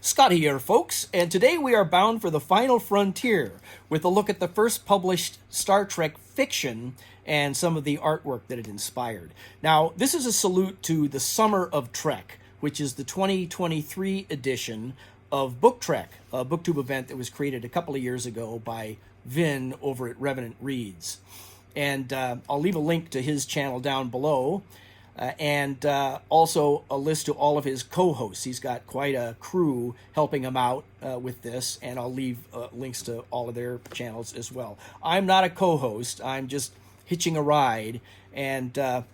Scotty here, folks, and today we are bound for the final frontier with a look at the first published Star Trek fiction and some of the artwork that it inspired. Now, this is a salute to the Summer of Trek, which is the 2023 edition of Book Trek, a BookTube event that was created a couple of years ago by Vin over at Revenant Reads. And I'll leave a link to his channel down below. And also a list to all of his co-hosts. He's got quite a crew helping him out with this, and I'll leave links to all of their channels as well. I'm not a co-host. I'm just hitching a ride, and the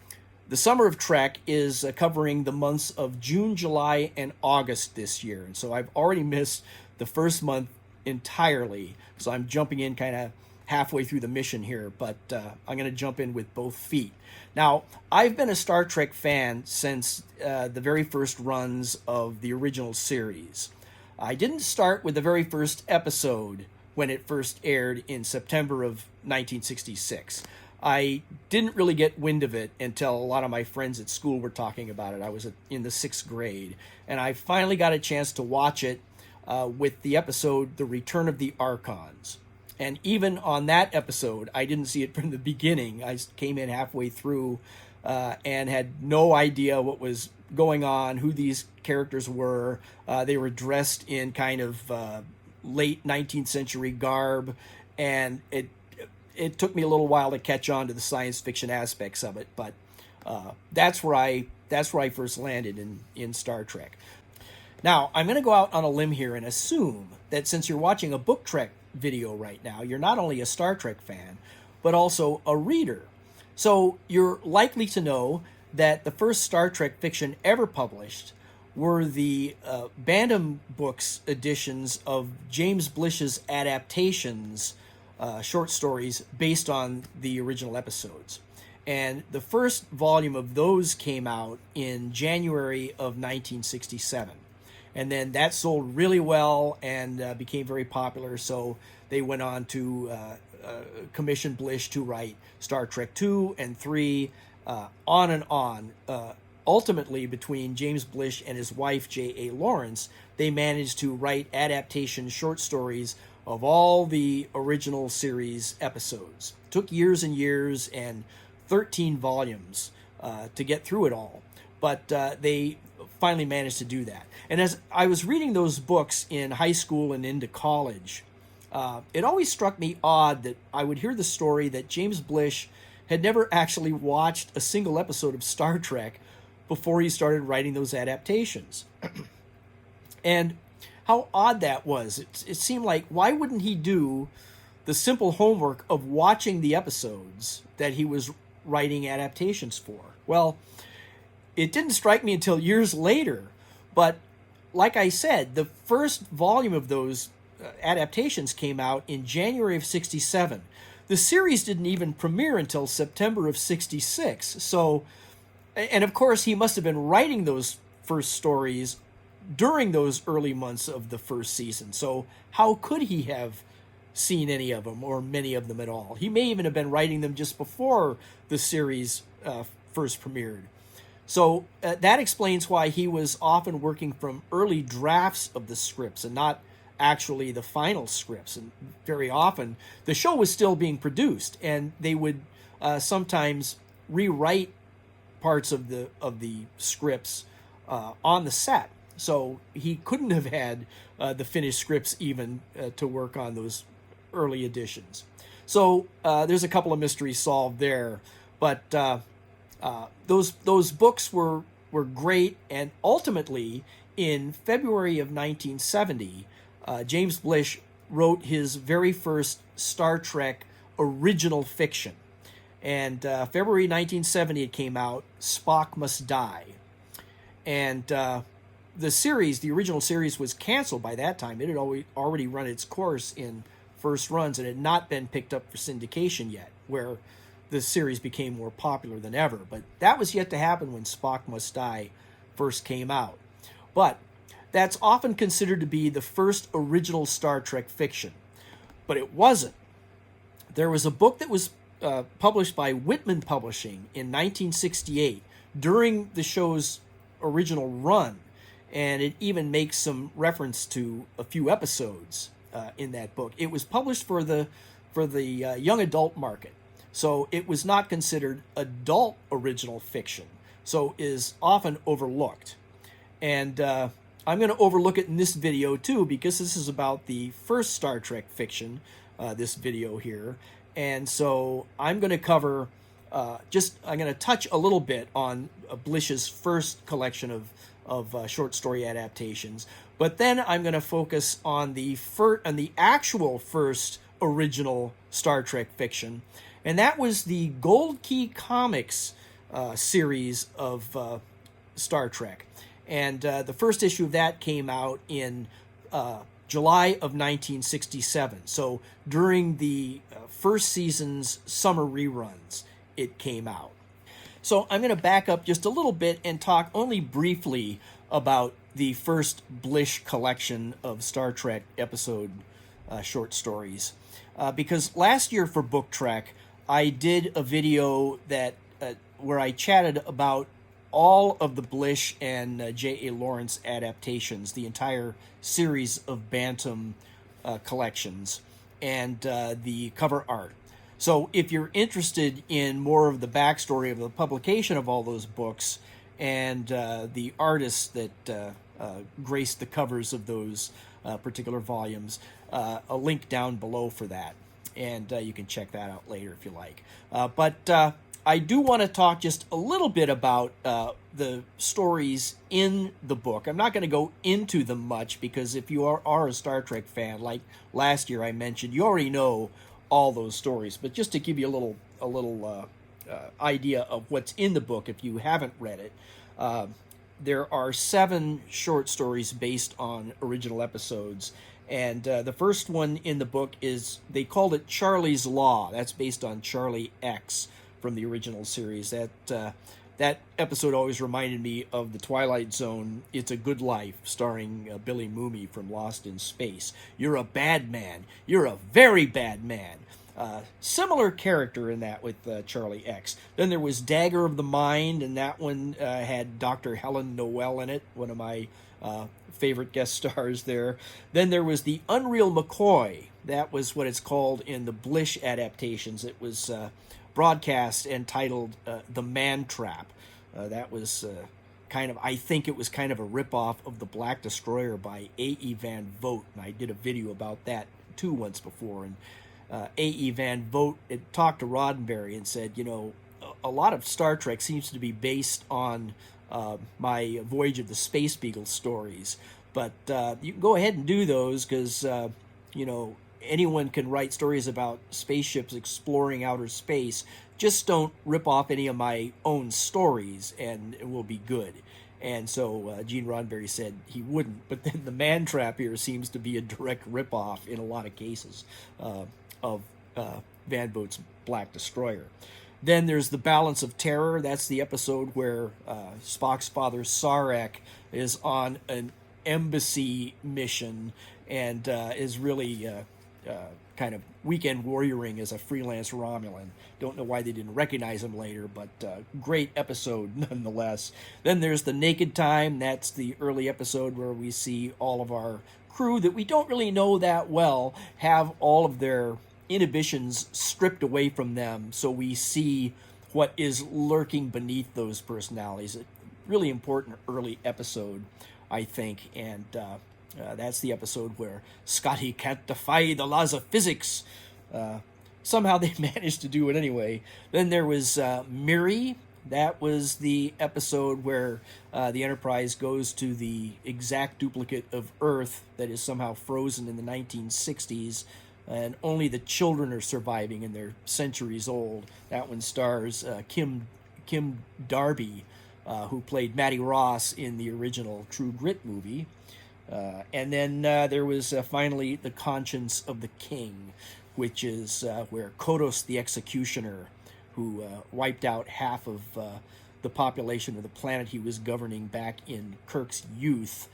Summer of Trek is covering the months of June, July, and August this year, and so I've already missed the first month entirely, so I'm jumping in kind of halfway through the mission here, but I'm going to jump in with both feet. Now, I've been a Star Trek fan since the very first runs of the original series. I didn't start with the very first episode when it first aired in September of 1966. I didn't really get wind of it until a lot of my friends at school were talking about it. I was in the 6th grade, and I finally got a chance to watch it with the episode The Return of the Archons. And even on that episode, I didn't see it from the beginning. I came in halfway through and had no idea what was going on, who these characters were. They were dressed in kind of late 19th century garb, and it took me a little while to catch on to the science fiction aspects of it. But that's where I first landed in Star Trek. Now, I'm going to go out on a limb here and assume that since you're watching a Book Trek video right now, you're not only a Star Trek fan, but also a reader. So you're likely to know that the first Star Trek fiction ever published were the Bantam Books editions of James Blish's adaptations, short stories based on the original episodes. And the first volume of those came out in January of 1967. And then that sold really well and became very popular, so they went on to commission Blish to write Star Trek 2 and 3, on and on. Ultimately, between James Blish and his wife, J.A. Lawrence, they managed to write adaptation short stories of all the original series episodes. It took years and years and 13 volumes to get through it all, but they finally managed to do that. And as I was reading those books in high school and into college, it always struck me odd that I would hear the story that James Blish had never actually watched a single episode of Star Trek before he started writing those adaptations. And how odd that was. It seemed like, why wouldn't he do the simple homework of watching the episodes that he was writing adaptations for? Well, it didn't strike me until years later, but like I said, the first volume of those adaptations came out in January of 67. The series didn't even premiere until September of 66. So, and of course, he must have been writing those first stories during those early months of the first season. So how could he have seen any of them or many of them at all? He may even have been writing them just before the series first premiered. So that explains why he was often working from early drafts of the scripts and not actually the final scripts. And very often the show was still being produced, and they would sometimes rewrite parts of the scripts on the set. So he couldn't have had the finished scripts even to work on those early editions. So there's a couple of mysteries solved there, but those books were great, and ultimately in February of 1970, James Blish wrote his very first Star Trek original fiction. And February 1970 it came out, Spock Must Die. And the series, the original series, was canceled by that time. It had already run its course in first runs and had not been picked up for syndication yet, where the series became more popular than ever. But that was yet to happen when Spock Must Die first came out. But that's often considered to be the first original Star Trek fiction. But it wasn't. There was a book that was published by Whitman Publishing in 1968 during the show's original run, and it even makes some reference to a few episodes in that book. It was published for the young adult market, so it was not considered adult original fiction, so is often overlooked. And I'm going to overlook it in this video too, because this is about the first Star Trek fiction, this video here. And so I'm going to cover I'm going to touch a little bit on Blish's first collection of short story adaptations, but then I'm going to focus on the actual first original Star Trek fiction, and that was the Gold Key Comics series of Star Trek. And the first issue of that came out in July of 1967. So during the first season's summer reruns, it came out. So I'm going to back up just a little bit and talk only briefly about the first Blish collection of Star Trek episode short stories. Because last year for Book Trek, I did a video that where I chatted about all of the Blish and J.A. Lawrence adaptations, the entire series of Bantam collections, and the cover art. So if you're interested in more of the backstory of the publication of all those books and the artists that graced the covers of those particular volumes, a link down below for that. And you can check that out later if you like. But I do want to talk just a little bit about the stories in the book. I'm not going to go into them much because if you are a Star Trek fan, like last year I mentioned, you already know all those stories. But just to give you a little idea of what's in the book, if you haven't read it, there are 7 short stories based on original episodes. And the first one in the book is, they called it Charlie's Law. That's based on Charlie X from the original series. That episode always reminded me of the Twilight Zone, It's a Good Life, starring Billy Mooney from Lost in Space. You're a bad man. You're a very bad man. Similar character in that with Charlie X. Then there was Dagger of the Mind, and that one had Dr. Helen Noel in it, one of my favorite guest stars there. Then there was the Unreal McCoy. That was what it's called in the Blish adaptations. It was broadcast and titled The Man Trap. That was I think it was kind of a ripoff of The Black Destroyer by A.E. Van Vogt, and I did a video about that too once before. And A.E. Van Vogt talked to Roddenberry and said, you know, a lot of Star Trek seems to be based on my Voyage of the Space Beagle stories, but you can go ahead and do those because, you know, anyone can write stories about spaceships exploring outer space. Just don't rip off any of my own stories and it will be good. And so Gene Roddenberry said he wouldn't, but then the Man Trap here seems to be a direct ripoff in a lot of cases of Van Vogt's Black Destroyer. Then there's The Balance of Terror. That's the episode where Spock's father, Sarek, is on an embassy mission and is really kind of weekend warrioring as a freelance Romulan. Don't know why they didn't recognize him later, but great episode nonetheless. Then there's The Naked Time. That's the early episode where we see all of our crew that we don't really know that well have all of their inhibitions stripped away from them, so we see what is lurking beneath those personalities. A really important early episode, I think, and that's the episode where Scotty can't defy the laws of physics. Somehow they managed to do it anyway. Then there was Miri. That was the episode where the Enterprise goes to the exact duplicate of Earth that is somehow frozen in the 1960s, and only the children are surviving, and they're centuries old. That one stars Kim Darby, who played Mattie Ross in the original True Grit movie. And then there was finally The Conscience of the King, which is where Kodos the Executioner, who wiped out half of the population of the planet he was governing back in Kirk's youth,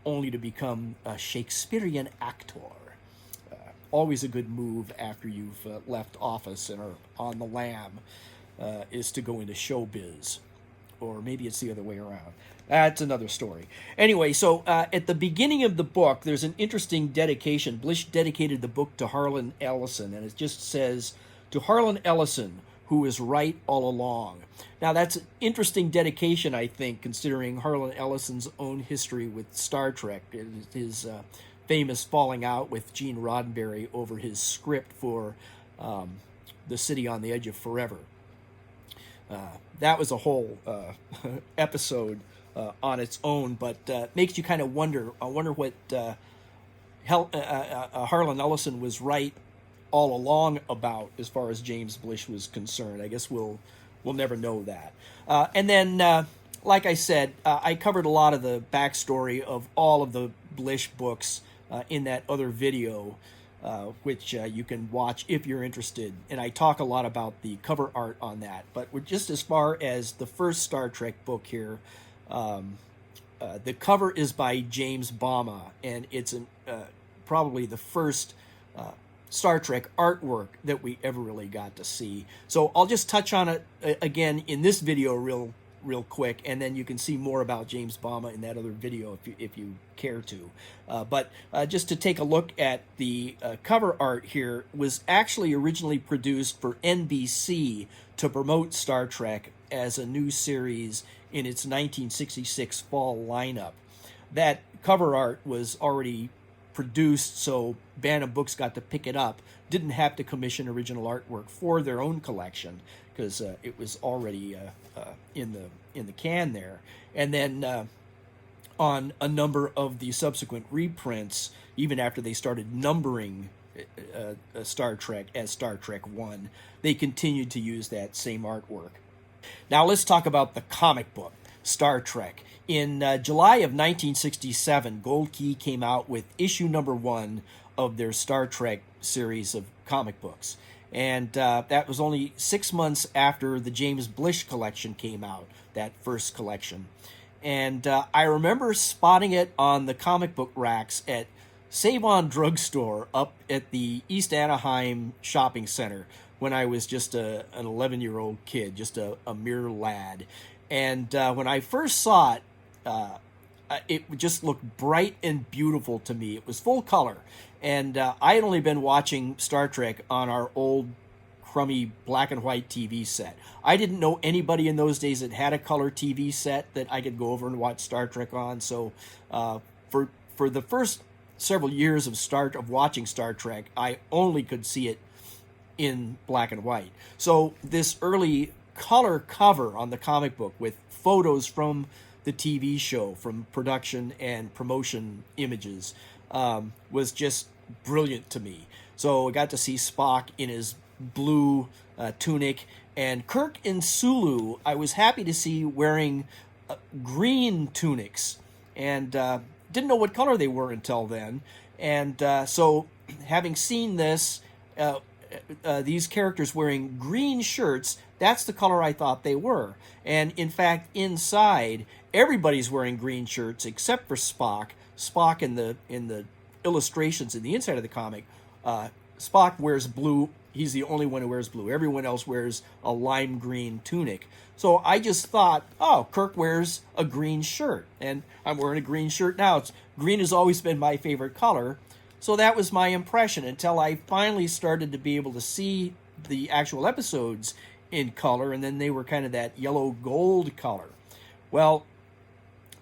only to become a Shakespearean actor. Always a good move after you've left office and are on the lam, is to go into showbiz. or maybe it's the other way around. That's another story. Anyway, so at the beginning of the book, there's an interesting dedication. Blish dedicated the book to Harlan Ellison, and it just says, "To Harlan Ellison, who is right all along." Now, that's an interesting dedication, I think, considering Harlan Ellison's own history with Star Trek, his famous falling out with Gene Roddenberry over his script for The City on the Edge of Forever. That was a whole episode on its own, but makes you kind of wonder. I wonder what Harlan Ellison was right all along about as far as James Blish was concerned. I guess we'll never know that. And then, like I said, I covered a lot of the backstory of all of the Blish books in that other video, which you can watch if you're interested. And I talk a lot about the cover art on that. But we're just as far as the first Star Trek book here, the cover is by James Bama, and it's probably the first Star Trek artwork that we ever really got to see. So I'll just touch on it again in this video real quick, and then you can see more about James Bama in that other video if you care to. But just to take a look at the cover art here, was actually originally produced for NBC to promote Star Trek as a new series in its 1966 fall lineup. That cover art was already produced, so Bantam Books got to pick it up. Didn't have to commission original artwork for their own collection because it was already in the can there. And then on a number of the subsequent reprints, even after they started numbering Star Trek as Star Trek 1, they continued to use that same artwork. Now let's talk about the comic book, Star Trek. In July of 1967, Gold Key came out with issue number 1 of their Star Trek series of comic books. And that was only 6 months after the James Blish collection came out, that first collection. And I remember spotting it on the comic book racks at Save-On Drugstore up at the East Anaheim Shopping Center when I was just an 11-year-old kid, just a mere lad. And when I first saw it, it just looked bright and beautiful to me. It was full color. And I had only been watching Star Trek on our old crummy black and white TV set. I didn't know anybody in those days that had a color TV set that I could go over and watch Star Trek on. So for the first several years of watching Star Trek, I only could see it in black and white. So this early color cover on the comic book with photos from the TV show, from production and promotion images, was just brilliant to me. So I got to see Spock in his blue tunic, and Kirk and Sulu I was happy to see wearing green tunics, and didn't know what color they were until then. And so having seen this, these characters wearing green shirts, that's the color I thought they were. And in fact, inside, everybody's wearing green shirts except for Spock. Spock in the illustrations in the inside of the comic, Spock wears blue. He's the only one who wears blue. Everyone else wears a lime green tunic. So I just thought, oh, Kirk wears a green shirt, and I'm wearing a green shirt now. Green has always been my favorite color. So that was my impression until I finally started to be able to see the actual episodes in color, and then they were kind of that yellow gold color. Well,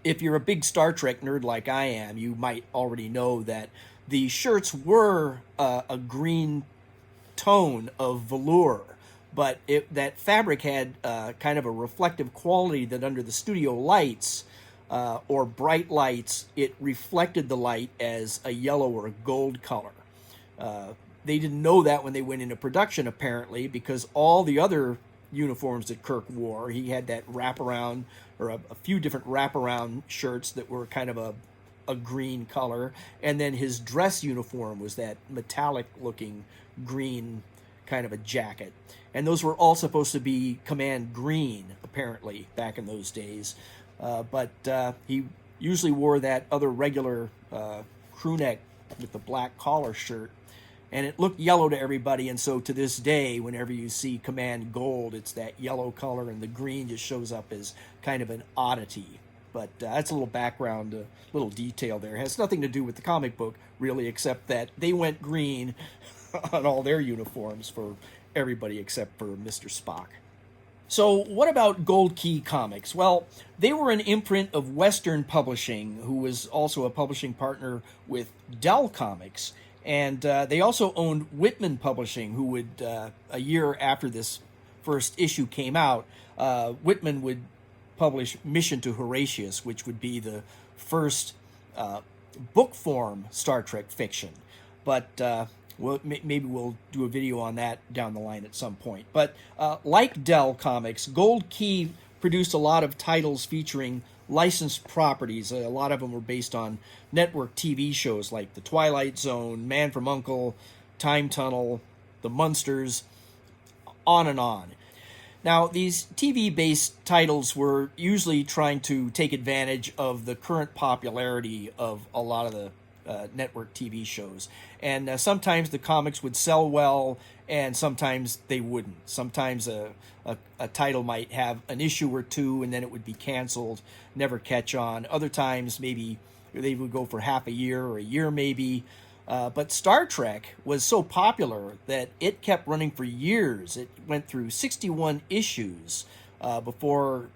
if you're a big Star Trek nerd like I am, you might already know that the shirts were a green tone of velour, but that fabric had kind of a reflective quality that under the studio lights or bright lights, it reflected the light as a yellow or a gold color. They didn't know that when they went into production, apparently, because all the other uniforms that Kirk wore, he had that wraparound, or a few different wraparound shirts that were kind of a green color, and then his dress uniform was that metallic-looking green kind of a jacket. And those were all supposed to be command green, apparently, back in those days. But he usually wore that other regular crew neck with the black collar shirt. and it looked yellow to everybody. And so to this day, whenever you see Command Gold, it's that yellow color, and the green just shows up as kind of an oddity. But that's a little background, a little detail there. It has nothing to do with the comic book, really, except that they went green on all their uniforms for everybody except for Mr. Spock. So what about Gold Key Comics? Well, they were an imprint of Western Publishing, who was also a publishing partner with Dell Comics. And they also owned Whitman Publishing, who would, a year after this first issue came out, Whitman would publish Mission to Horatius, which would be the first book form Star Trek fiction. But maybe we'll do a video on that down the line at some point. But like Dell Comics, Gold Key produced a lot of titles featuring licensed properties. A lot of them were based on network TV shows like The Twilight Zone, Man from U.N.C.L.E., Time Tunnel, The Munsters, on and on. Now, these TV-based titles were usually trying to take advantage of the current popularity of a lot of the network TV shows. And sometimes the comics would sell well, and sometimes they wouldn't. Sometimes a title might have an issue or two, and then it would be canceled, never catch on. Other times, maybe they would go for half a year or a year maybe. But Star Trek was so popular that it kept running for years. It went through 61 issues before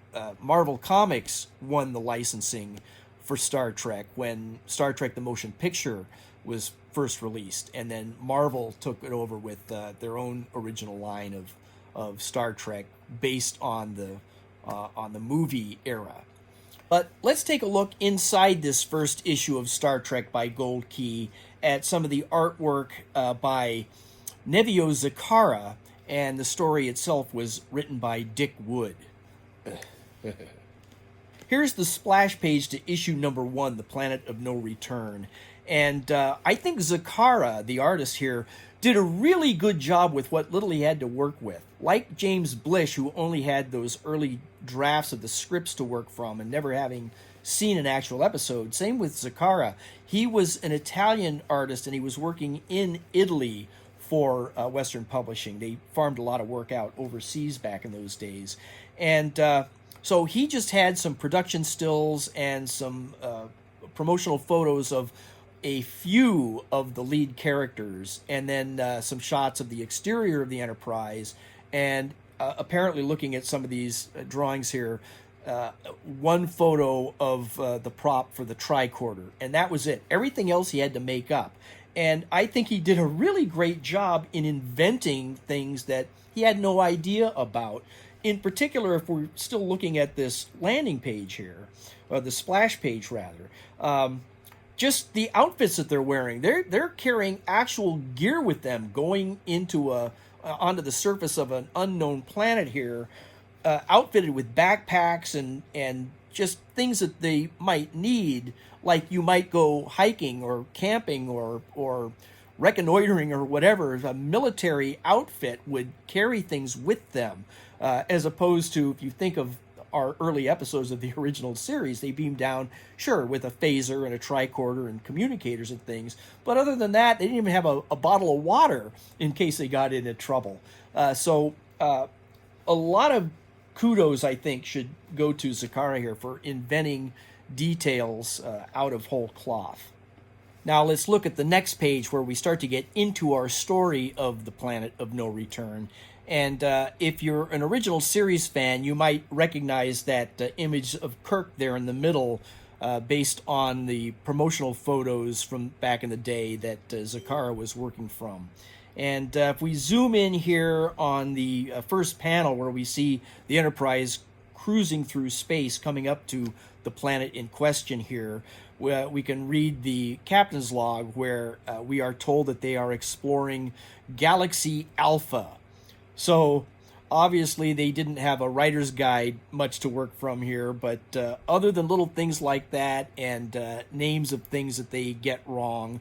Marvel Comics won the licensing for Star Trek when Star Trek the Motion Picture was first released. And then Marvel took it over with their own original line of Star Trek based on the movie era. But let's take a look inside this first issue of Star Trek by Gold Key at some of the artwork by Nevio Zecarra, and the story itself was written by Dick Wood. Here's the splash page to issue number 1, The Planet of No Return. And I think Zecarra, the artist here, did a really good job with what little he had to work with. Like James Blish, who only had those early drafts of the scripts to work from and never having seen an actual episode. Same with Zecarra. He was an Italian artist, and he was working in Italy for Western Publishing. They farmed a lot of work out overseas back in those days. And so he just had some production stills and some promotional photos of a few of the lead characters, and then some shots of the exterior of the Enterprise, and apparently looking at some of these drawings here, one photo of the prop for the tricorder, and that was it. Everything else he had to make up. And I think he did a really great job in inventing things that he had no idea about. In particular, if we're still looking at this landing page here, or the splash page rather, just the outfits that they're wearing. They're carrying actual gear with them, going into onto the surface of an unknown planet here, outfitted with backpacks and just things that they might need, like you might go hiking or camping or reconnoitering or whatever. A military outfit would carry things with them, as opposed to, if you think of our early episodes of the original series, they beamed down, sure, with a phaser and a tricorder and communicators and things. But other than that, they didn't even have a bottle of water in case they got into trouble. So a lot of kudos, I think, should go to Zecarra here for inventing details out of whole cloth. Now let's look at the next page where we start to get into our story of the Planet of No Return. And if you're an original series fan, you might recognize that image of Kirk there in the middle, based on the promotional photos from back in the day that Zecarra was working from. And if we zoom in here on the first panel where we see the Enterprise cruising through space, coming up to the planet in question here, we can read the captain's log where we are told that they are exploring Galaxy Alpha. So obviously they didn't have a writer's guide much to work from here, but other than little things like that and names of things that they get wrong,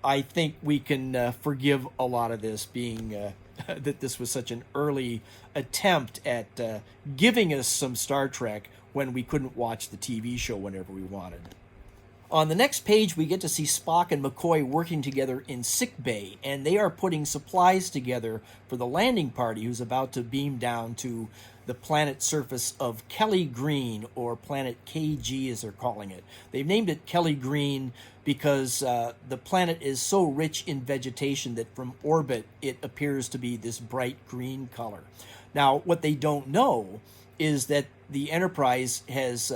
I think we can forgive a lot of this, being that this was such an early attempt at giving us some Star Trek when we couldn't watch the TV show whenever we wanted. On the next page, we get to see Spock and McCoy working together in sick bay, and they are putting supplies together for the landing party who's about to beam down to the planet surface of Kelly Green, or planet KG as they're calling it. They've named it Kelly Green because the planet is so rich in vegetation that from orbit it appears to be this bright green color. Now, what they don't know is that the Enterprise has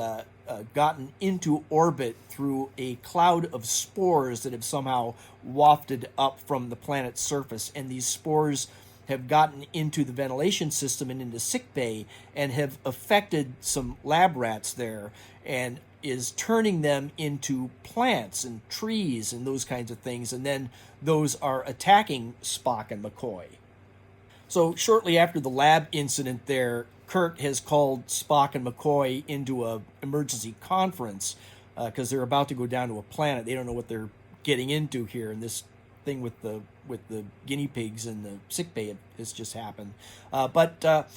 gotten into orbit through a cloud of spores that have somehow wafted up from the planet's surface, and these spores have gotten into the ventilation system and into sickbay and have affected some lab rats there and is turning them into plants and trees and those kinds of things, and then those are attacking Spock and McCoy. So shortly after the lab incident there, Kirk has called Spock and McCoy into a emergency conference because they're about to go down to a planet. They don't know what they're getting into here, and this thing with the guinea pigs in the sickbay has just happened. But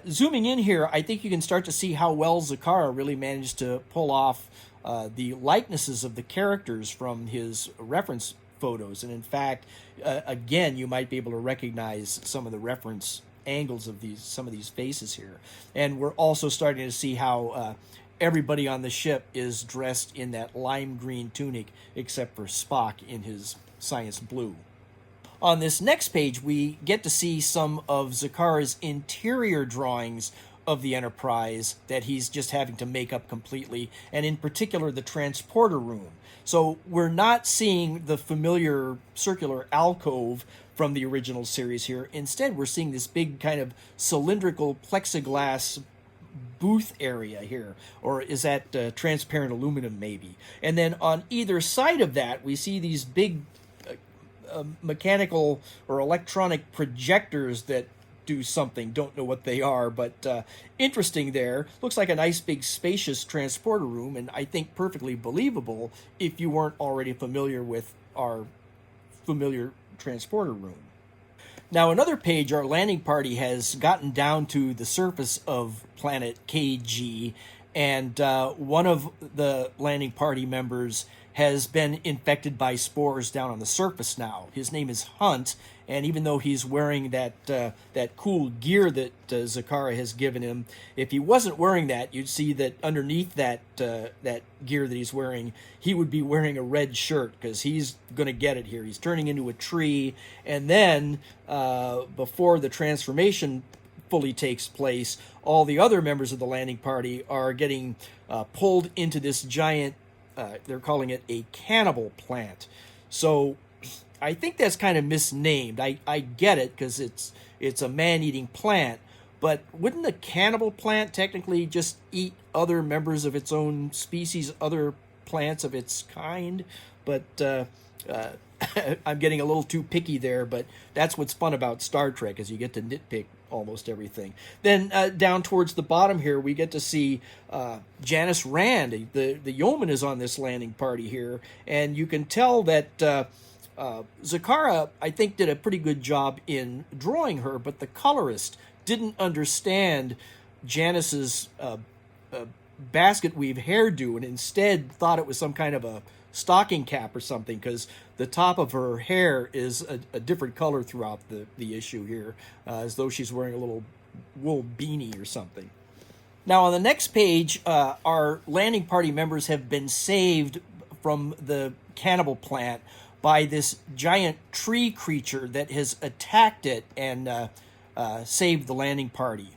zooming in here, I think you can start to see how well Zecarra really managed to pull off the likenesses of the characters from his reference photos. And in fact, again, you might be able to recognize some of the reference angles of some of these faces here. And we're also starting to see how everybody on the ship is dressed in that lime green tunic except for Spock in his science blue. On this next page, we get to see some of Zecarra's interior drawings of the Enterprise that he's just having to make up completely, and in particular the transporter room. So we're not seeing the familiar circular alcove from the original series here. Instead, we're seeing this big kind of cylindrical plexiglass booth area here, or is that transparent aluminum maybe? And then on either side of that, we see these big mechanical or electronic projectors that do something. Don't know what they are, but interesting there. Looks like a nice big spacious transporter room, and I think perfectly believable if you weren't already familiar with our familiar transporter room. Now, another page, our landing party has gotten down to the surface of planet KG, and one of the landing party members has been infected by spores down on the surface now. His name is Hunt, and even though he's wearing that cool gear that Zecarra has given him, if he wasn't wearing that, you'd see that underneath that gear that he's wearing, he would be wearing a red shirt because he's going to get it here. He's turning into a tree, and then before the transformation fully takes place, all the other members of the landing party are getting pulled into this giant, they're calling it a cannibal plant. So I think that's kind of misnamed. I get it because it's a man-eating plant, but wouldn't a cannibal plant technically just eat other members of its own species, other plants of its kind? But I'm getting a little too picky there, but that's what's fun about Star Trek, is you get to nitpick almost everything. Then down towards the bottom here, we get to see Janice Rand. The yeoman is on this landing party here, and you can tell that Zecarra, I think, did a pretty good job in drawing her, but the colorist didn't understand Janice's basket weave hairdo, and instead thought it was some kind of a stocking cap or something, because the top of her hair is a different color throughout the issue here, as though she's wearing a little wool beanie or something. Now on the next page, our landing party members have been saved from the cannibal plant by this giant tree creature that has attacked it and saved the landing party.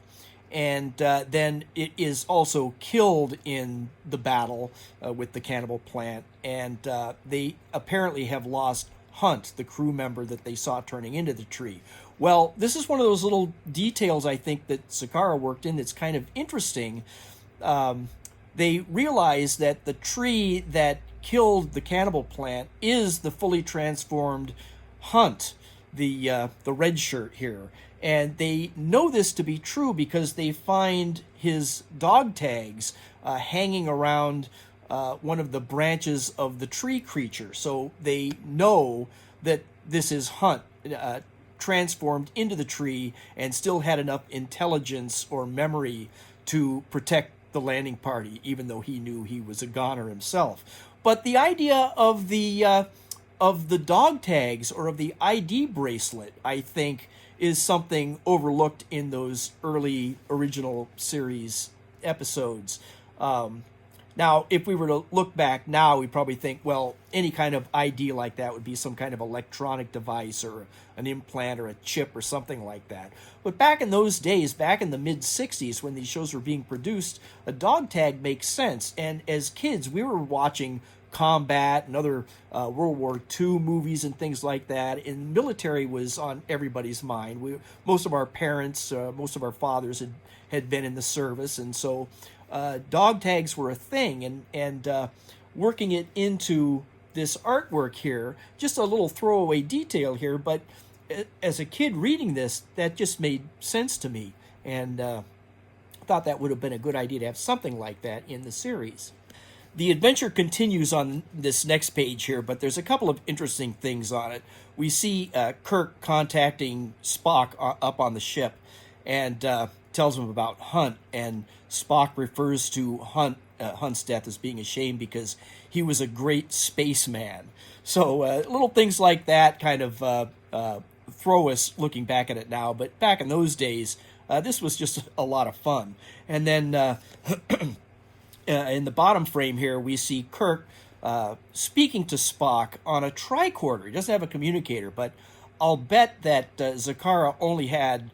And then it is also killed in the battle with the cannibal plant, and they apparently have lost Hunt, the crew member that they saw turning into the tree. Well, this is one of those little details I think that Zecarra worked in that's kind of interesting. They realize that the tree that killed the cannibal plant is the fully transformed Hunt, the red shirt here. And they know this to be true because they find his dog tags hanging around one of the branches of the tree creature. So they know that this is Hunt, transformed into the tree and still had enough intelligence or memory to protect the landing party, even though he knew he was a goner himself. But the idea of the dog tags or of the ID bracelet, I think, is something overlooked in those early original series episodes. Now, if we were to look back now, we probably think, well, any kind of ID like that would be some kind of electronic device or an implant or a chip or something like that. But back in those days, back in the mid-'60s when these shows were being produced, a dog tag makes sense. And as kids, we were watching combat and other World War II movies and things like that. And military was on everybody's mind. Most of our parents, most of our fathers had been in the service, and so dog tags were a thing. And working it into this artwork here, just a little throwaway detail here, but as a kid reading this, that just made sense to me, and thought that would have been a good idea to have something like that in the series. The adventure continues on this next page here, but there's a couple of interesting things on it. We see Kirk contacting Spock up on the ship and tells him about Hunt, and Spock refers to Hunt's death as being a shame because he was a great spaceman. So little things like that kind of throw us looking back at it now, but back in those days, this was just a lot of fun. And then in the bottom frame here, we see Kirk speaking to Spock on a tricorder. He doesn't have a communicator, but I'll bet that Zecarra only had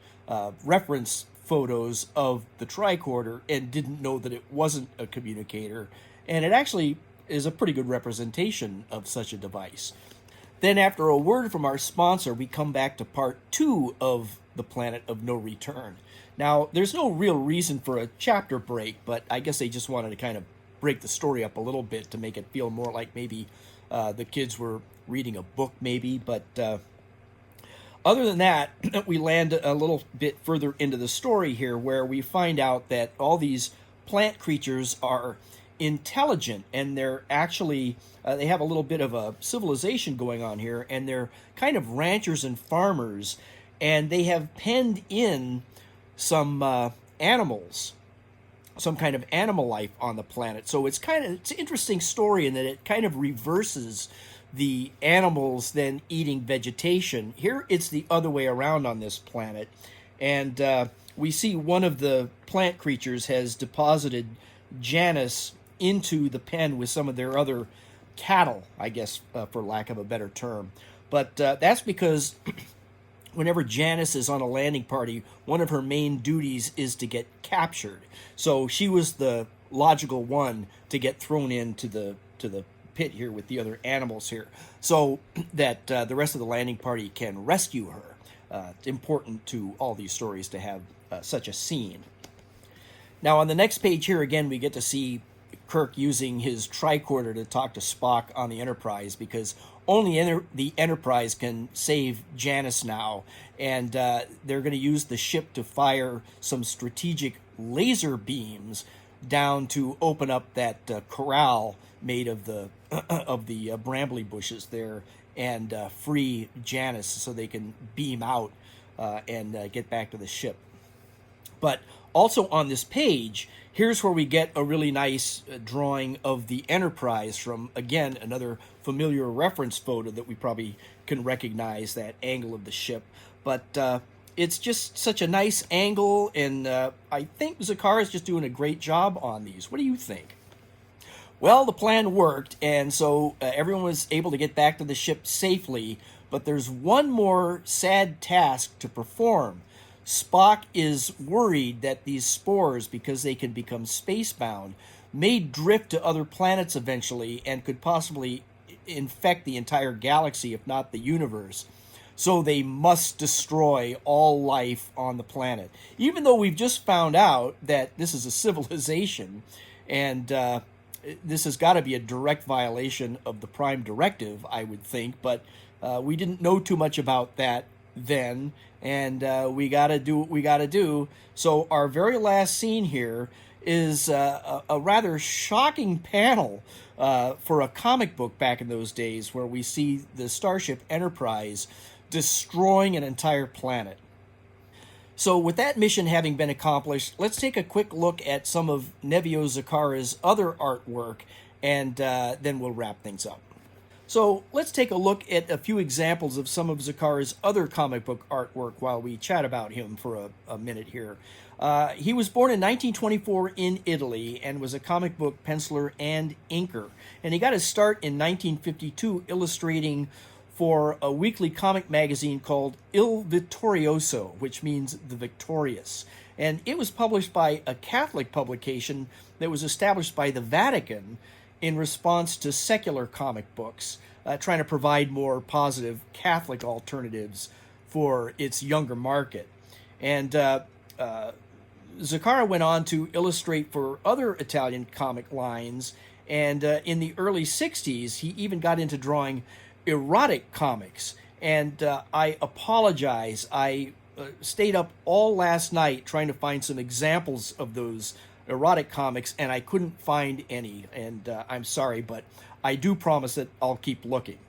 reference photos of the tricorder and didn't know that it wasn't a communicator. And it actually is a pretty good representation of such a device. Then after a word from our sponsor, we come back to part 2 of The Planet of No Return. Now, there's no real reason for a chapter break, but I guess they just wanted to kind of break the story up a little bit to make it feel more like maybe the kids were reading a book maybe. But other than that, we land a little bit further into the story here where we find out that all these plant creatures are intelligent, and they're actually, they have a little bit of a civilization going on here, and they're kind of ranchers and farmers, and they have penned in some animals, some kind of animal life on the planet. So it's an interesting story in that it kind of reverses the animals then eating vegetation. Here it's the other way around on this planet, and we see one of the plant creatures has deposited Janus into the pen with some of their other cattle, I guess, for lack of a better term. But that's because whenever Janice is on a landing party, one of her main duties is to get captured. So she was the logical one to get thrown into the pit here with the other animals here, so that the rest of the landing party can rescue her. It's important to all these stories to have such a scene. Now on the next page here again, we get to see Kirk using his tricorder to talk to Spock on the Enterprise, because only the Enterprise can save Janus now, and they're going to use the ship to fire some strategic laser beams down to open up that corral made of the brambly bushes there and free Janus so they can beam out and get back to the ship. But also on this page, here's where we get a really nice drawing of the Enterprise from, again, another familiar reference photo that we probably can recognize, that angle of the ship. But it's just such a nice angle, and I think Zecarra is just doing a great job on these. What do you think? Well, the plan worked, and so everyone was able to get back to the ship safely, but there's one more sad task to perform. Spock is worried that these spores, because they can become spacebound, may drift to other planets eventually and could possibly infect the entire galaxy, if not the universe. So they must destroy all life on the planet. Even though we've just found out that this is a civilization, and this has got to be a direct violation of the Prime Directive, I would think, but we didn't know too much about that then, and we got to do what we got to do. So our very last scene here is a rather shocking panel for a comic book back in those days, where we see the Starship Enterprise destroying an entire planet. So with that mission having been accomplished, let's take a quick look at some of Nevio Zecarra's other artwork and then we'll wrap things up. So let's take a look at a few examples of some of Zecarra's other comic book artwork while we chat about him for a minute here. He was born in 1924 in Italy and was a comic book penciler and inker. And he got his start in 1952 illustrating for a weekly comic magazine called Il Vittorioso, which means the victorious. And it was published by a Catholic publication that was established by the Vatican in response to secular comic books, trying to provide more positive Catholic alternatives for its younger market. And Zecarra went on to illustrate for other Italian comic lines, and in the early 60s, he even got into drawing erotic comics. And I apologize, I stayed up all last night trying to find some examples of those erotic comics, and I couldn't find any, and I'm sorry, but I do promise that I'll keep looking.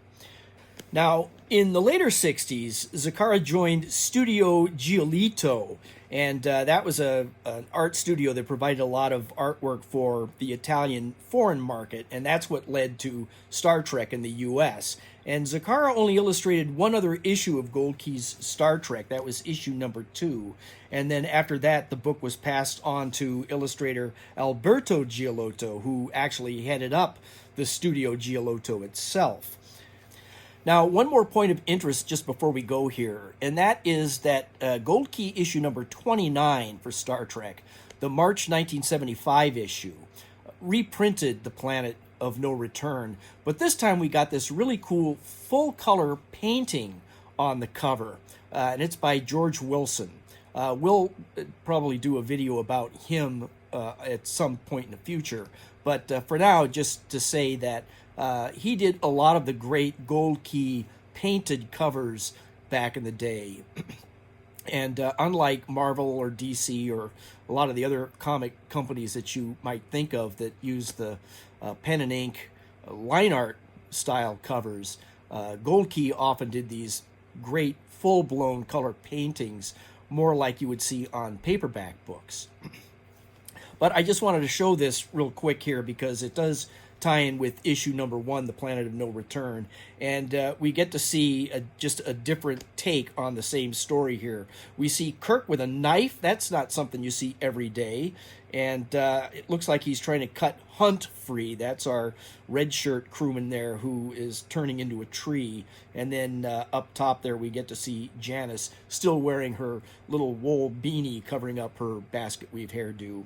Now, in the later 60s, Zecarra joined Studio Giolitto, and that was an art studio that provided a lot of artwork for the Italian foreign market, and that's what led to Star Trek in the U.S. And Zecarra only illustrated one other issue of Gold Key's Star Trek. That was issue number 2. And then after that, the book was passed on to illustrator Alberto Giolitto, who actually headed up the Studio Giolitto itself. Now, one more point of interest just before we go here, and that is that Gold Key issue number 29 for Star Trek, the March 1975 issue, reprinted The Planet of No Return, but this time we got this really cool full-color painting on the cover, and it's by George Wilson. We'll probably do a video about him at some point in the future, but for now, just to say that he did a lot of the great Gold Key painted covers back in the day. And unlike Marvel or DC or a lot of the other comic companies that you might think of that use the pen and ink line art style covers, Gold Key often did these great full-blown color paintings, more like you would see on paperback books. But I just wanted to show this real quick here because it does tie in with issue number 1, The Planet of No Return, and we get to see just a different take on the same story here. We see Kirk with a knife. That's not something you see every day, and it looks like he's trying to cut Hunt free. That's our red shirt crewman there who is turning into a tree, and then up top there we get to see Janice still wearing her little wool beanie covering up her basket weave hairdo.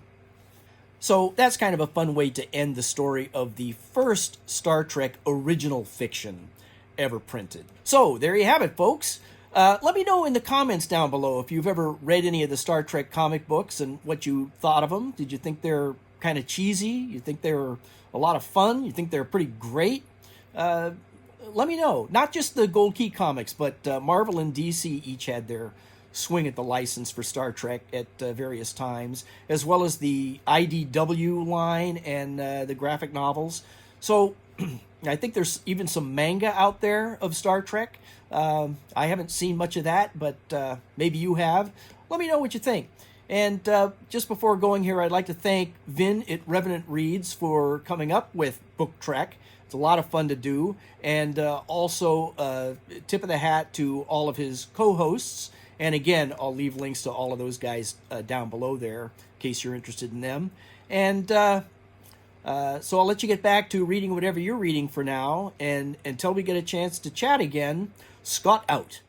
So that's kind of a fun way to end the story of the first Star Trek original fiction ever printed. So there you have it, folks. Let me know in the comments down below if you've ever read any of the Star Trek comic books and what you thought of them. Did you think they're kind of cheesy? You think they were a lot of fun? You think they're pretty great? Let me know. Not just the Gold Key comics, but Marvel and DC each had their swing at the license for Star Trek at various times, as well as the IDW line and the graphic novels. So I think there's even some manga out there of Star Trek. I haven't seen much of that, but maybe you have. Let me know what you think. And just before going here, I'd like to thank Vin at Revenant Reads for coming up with Book Trek. It's a lot of fun to do. And also tip of the hat to all of his co-hosts. And again, I'll leave links to all of those guys down below there in case you're interested in them. And so I'll let you get back to reading whatever you're reading for now. And until we get a chance to chat again, Scott out.